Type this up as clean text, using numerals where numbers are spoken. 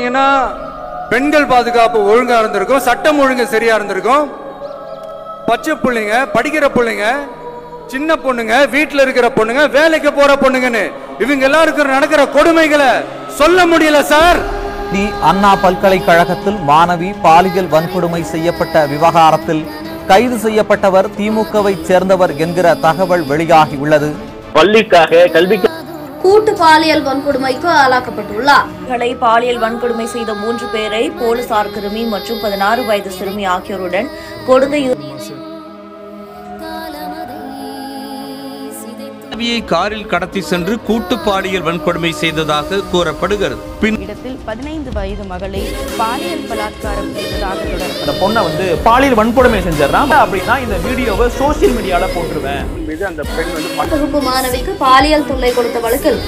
பாத்தீங்கன்னா பெண்கள் பாதுகாப்பு ஒழுங்கா இருந்திருக்கும், சட்டம் ஒழுங்கு சரியா இருந்திருக்கும். பச்சை பிள்ளைங்க, படிக்கிற பிள்ளைங்க, சின்ன பொண்ணுங்க, வீட்டுல இருக்கிற பொண்ணுங்க, வேலைக்கு போற பொண்ணுங்கன்னு இவங்க எல்லாருக்கும் நடக்கிற கொடுமைகளை சொல்ல முடியல சார். அண்ணா பல்கலைக்கழகத்தில் மாணவி பாலியல் வன்கொடுமை செய்யப்பட்ட விவகாரத்தில் கைது செய்யப்பட்டவர் திமுகவை சேர்ந்தவர் என்கிற தகவல் வெளியாகி உள்ளது. பள்ளிக்காக கல்விக்கு கூட்டு பாலியல் வன்கொடுமைக்கு ஆளாக்கப்பட்டுள்ளார். பாலியல் வன்கொடுமை செய்த 3 பேரை போலீசார் கிருமி மற்றும் 16 வயது சிறுமி ஆகியோருடன் கொடுங்கையூர் காரில் கடத்தி சென்று கூட்டு பாலியல் வன்கொடுமை செய்ததாக கூறப்படுகிறது. இடத்தில் 15 வயது மகளை பாலியல் பலாத்காரம் செய்ததாக அந்த பொண்ணை பாலியல் வன்கொடுமை செஞ்சிடறான் அப்படின்னா இந்த வீடியோவை சோசியல் மீடியால போட்டுருவேன். வகுப்பு மாணவிக்கு பாலியல் தொல்லை கொடுத்த வழக்கில்